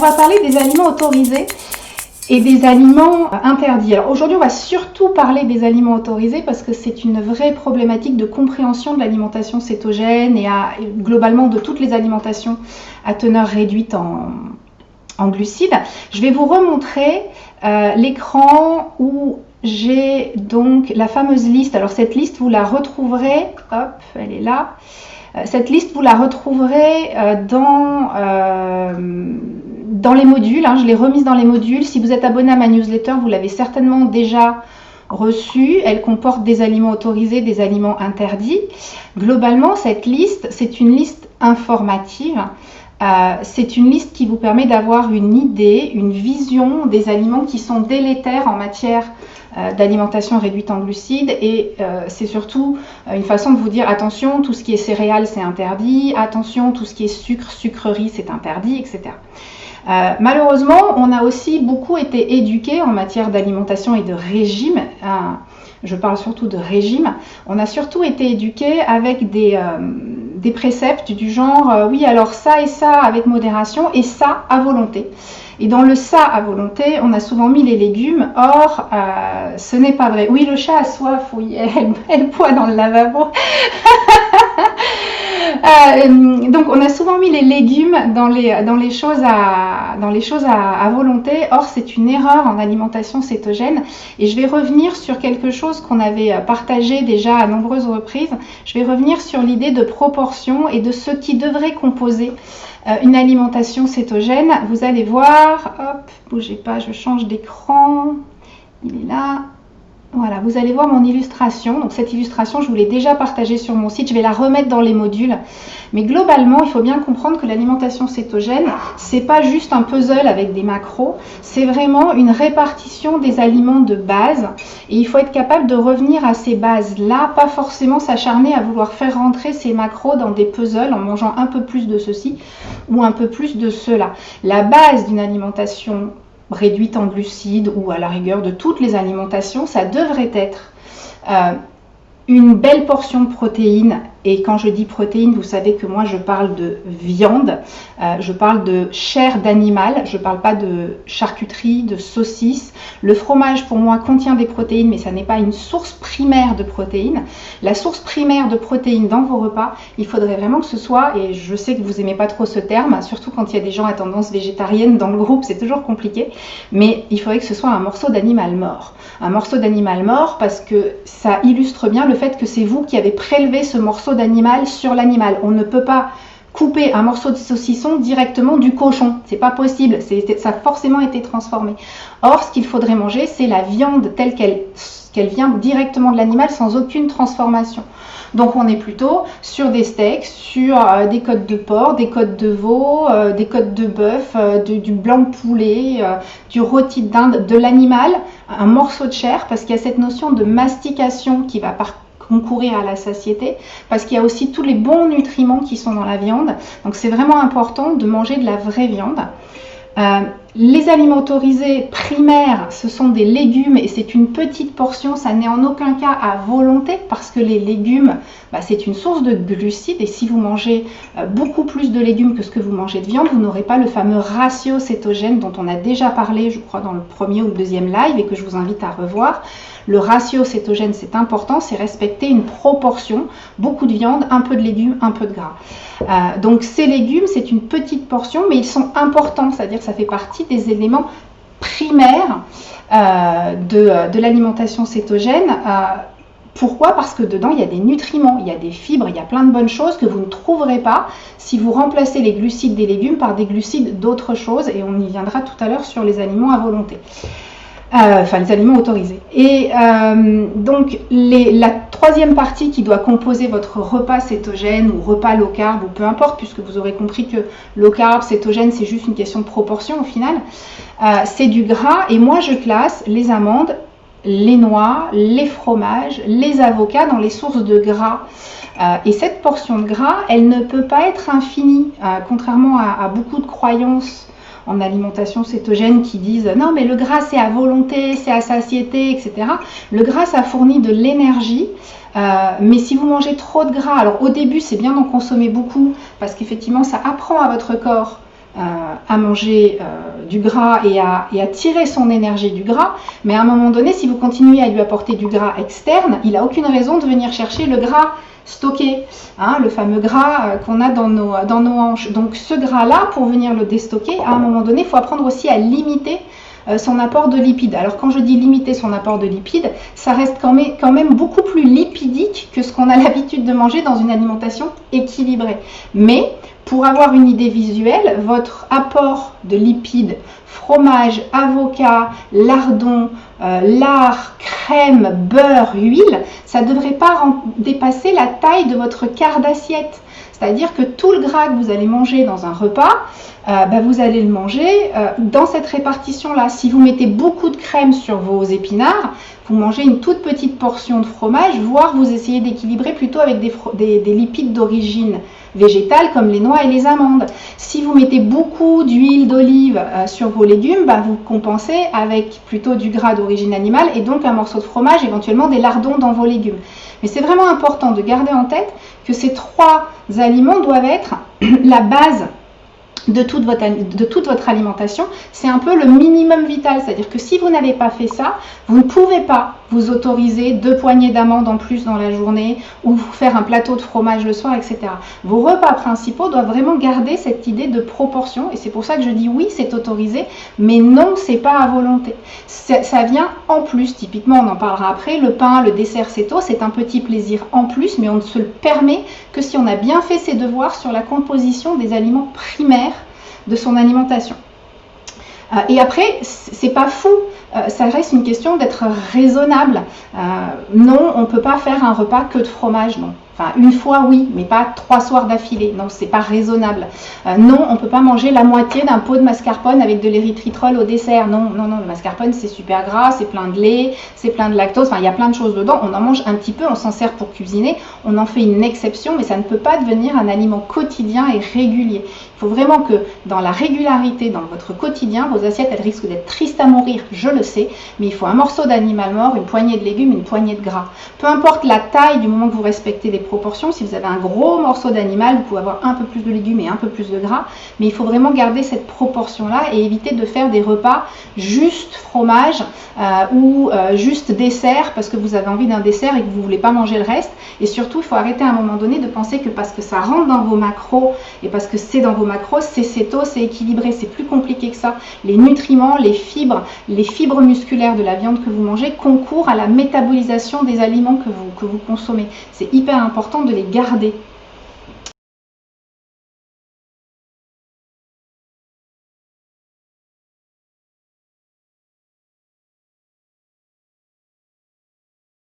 On va parler des aliments autorisés et des aliments interdits. Alors aujourd'hui, on va surtout parler des aliments autorisés parce que c'est une vraie problématique de compréhension de l'alimentation cétogène et globalement de toutes les alimentations à teneur réduite en glucides. Je vais vous remontrer l'écran où j'ai donc la fameuse liste. Alors cette liste, vous la retrouverez, hop, elle est là. Cette liste, vous la retrouverez dans les modules, je l'ai remise dans les modules. Si vous êtes abonné à ma newsletter, vous l'avez certainement déjà reçue. Elle comporte des aliments autorisés, des aliments interdits. Globalement, cette liste, c'est une liste informative. C'est une liste qui vous permet d'avoir une idée, une vision des aliments qui sont délétères en matière d'alimentation réduite en glucides et c'est surtout une façon de vous dire attention, tout ce qui est céréales c'est interdit, attention, tout ce qui est sucre, sucrerie c'est interdit, etc. Malheureusement, on a aussi beaucoup été éduqués en matière d'alimentation et de régime. Je parle surtout de régime. On a surtout été éduqués avec des préceptes du genre oui alors ça et ça avec modération et ça à volonté. Et dans le ça à volonté, on a souvent mis les légumes, or ce n'est pas vrai. Oui, le chat a soif, oui, elle boit dans le lavabo. Donc on a souvent mis les légumes dans les choses à volonté, or c'est une erreur en alimentation cétogène et je vais revenir sur quelque chose qu'on avait partagé déjà à nombreuses reprises. Je vais revenir sur l'idée de proportion et de ce qui devrait composer une alimentation cétogène. Vous allez voir, hop, bougez pas, je change d'écran, il est là. Voilà, vous allez voir mon illustration. Donc cette illustration, je vous l'ai déjà partagée sur mon site. Je vais la remettre dans les modules. Mais globalement, il faut bien comprendre que l'alimentation cétogène, c'est pas juste un puzzle avec des macros. C'est vraiment une répartition des aliments de base. Et il faut être capable de revenir à ces bases-là, pas forcément s'acharner à vouloir faire rentrer ces macros dans des puzzles en mangeant un peu plus de ceci ou un peu plus de cela. La base d'une alimentation réduite en glucides ou à la rigueur de toutes les alimentations, ça devrait être une belle portion de protéines. Et quand je dis protéines, vous savez que moi je parle de viande, je parle de chair d'animal, je ne parle pas de charcuterie, de saucisses. Le fromage pour moi contient des protéines, mais ça n'est pas une source primaire de protéines. La source primaire de protéines dans vos repas, il faudrait vraiment que ce soit, et je sais que vous n'aimez pas trop ce terme, surtout quand il y a des gens à tendance végétarienne dans le groupe, c'est toujours compliqué, mais il faudrait que ce soit un morceau d'animal mort. Un morceau d'animal mort parce que ça illustre bien le fait que c'est vous qui avez prélevé ce morceau d'animal sur l'animal. On ne peut pas couper un morceau de saucisson directement du cochon. C'est pas possible. Ça a forcément été transformé. Or, ce qu'il faudrait manger, c'est la viande telle qu'elle vient directement de l'animal sans aucune transformation. Donc on est plutôt sur des steaks, sur des côtes de porc, des côtes de veau, des côtes de bœuf, du blanc de poulet, du rôti de dinde, de l'animal, un morceau de chair, parce qu'il y a cette notion de mastication qui va concourir à la satiété, parce qu'il y a aussi tous les bons nutriments qui sont dans la viande. Donc c'est vraiment important de manger de la vraie viande. Les aliments autorisés primaires, ce sont des légumes et c'est une petite portion, ça n'est en aucun cas à volonté parce que les légumes, c'est une source de glucides et si vous mangez beaucoup plus de légumes que ce que vous mangez de viande, vous n'aurez pas le fameux ratio cétogène dont on a déjà parlé, je crois, dans le premier ou le deuxième live et que je vous invite à revoir. Le ratio cétogène, c'est important, c'est respecter une proportion, beaucoup de viande, un peu de légumes, un peu de gras. Donc ces légumes, c'est une petite portion, mais ils sont importants, c'est-à-dire que ça fait partie des éléments primaires de l'alimentation cétogène. Pourquoi? Parce que dedans, il y a des nutriments, il y a des fibres, il y a plein de bonnes choses que vous ne trouverez pas si vous remplacez les glucides des légumes par des glucides d'autres choses, et on y viendra tout à l'heure sur les aliments à volonté. Les aliments autorisés. Et donc la troisième partie qui doit composer votre repas cétogène ou repas low carb ou peu importe, puisque vous aurez compris que low carb, cétogène, c'est juste une question de proportion au final, c'est du gras. Et moi je classe les amandes, les noix, les fromages, les avocats dans les sources de gras. Et cette portion de gras, elle ne peut pas être infinie, contrairement à beaucoup de croyances en alimentation cétogène qui disent non mais le gras c'est à volonté, c'est à satiété, etc. Le gras ça fournit de l'énergie, mais si vous mangez trop de gras, alors au début c'est bien d'en consommer beaucoup parce qu'effectivement ça apprend à votre corps à manger du gras et à tirer son énergie du gras, mais à un moment donné, si vous continuez à lui apporter du gras externe, il n'a aucune raison de venir chercher le gras stocké, hein, le fameux gras qu'on a dans nos hanches. Donc ce gras-là, pour venir le déstocker, à un moment donné, il faut apprendre aussi à limiter son apport de lipides. Alors quand je dis limiter son apport de lipides, ça reste quand même beaucoup plus lipidique que ce qu'on a l'habitude de manger dans une alimentation équilibrée. Mais pour avoir une idée visuelle, votre apport de lipides, fromage, avocat, lardon, lard, crème, beurre, huile, ça ne devrait pas dépasser la taille de votre quart d'assiette. C'est-à-dire que tout le gras que vous allez manger dans un repas, vous allez le manger dans cette répartition-là. Si vous mettez beaucoup de crème sur vos épinards, vous mangez une toute petite portion de fromage, voire vous essayez d'équilibrer plutôt avec des lipides d'origine végétale comme les noix et les amandes. Si vous mettez beaucoup d'huile d'olive sur vos légumes, vous compensez avec plutôt du gras d'origine animale et donc un morceau de fromage, éventuellement des lardons dans vos légumes. Mais c'est vraiment important de garder en tête que ces 3 aliments doivent être la base de toute votre alimentation. C'est un peu le minimum vital, c'est-à-dire que si vous n'avez pas fait ça, vous ne pouvez pas vous autoriser 2 poignées d'amandes en plus dans la journée ou faire un plateau de fromage le soir, etc. Vos repas principaux doivent vraiment garder cette idée de proportion et c'est pour ça que je dis oui, c'est autorisé, mais non, c'est pas à volonté. Ça vient en plus, typiquement, on en parlera après, le pain, le dessert céto, c'est un petit plaisir en plus, mais on ne se le permet que si on a bien fait ses devoirs sur la composition des aliments primaires de son alimentation. Et après, c'est pas fou, ça reste une question d'être raisonnable. Non, on ne peut pas faire un repas que de fromage, non. Enfin, une fois, oui, mais pas 3 soirs d'affilée. Non, c'est pas raisonnable. Non, on ne peut pas manger la moitié d'un pot de mascarpone avec de l'érythritol au dessert. Non, non, non, le mascarpone, c'est super gras, c'est plein de lait, c'est plein de lactose. Enfin, il y a plein de choses dedans. On en mange un petit peu, on s'en sert pour cuisiner. On en fait une exception, mais ça ne peut pas devenir un aliment quotidien et régulier. Il faut vraiment que dans la régularité, dans votre quotidien, vos assiettes, elles risquent d'être tristes à mourir, je le sais, mais il faut un morceau d'animal mort, une poignée de légumes, une poignée de gras. Peu importe la taille du moment que vous respectez les proportions, si vous avez un gros morceau d'animal, vous pouvez avoir un peu plus de légumes et un peu plus de gras, mais il faut vraiment garder cette proportion-là et éviter de faire des repas juste fromage ou juste dessert parce que vous avez envie d'un dessert et que vous ne voulez pas manger le reste. Et surtout, il faut arrêter à un moment donné de penser que parce que ça rentre dans vos macros et parce que c'est dans vos macros, c'est céto, c'est équilibré, c'est plus compliqué que ça. Les nutriments, les fibres musculaires de la viande que vous mangez concourent à la métabolisation des aliments que vous consommez. C'est hyper important de les garder.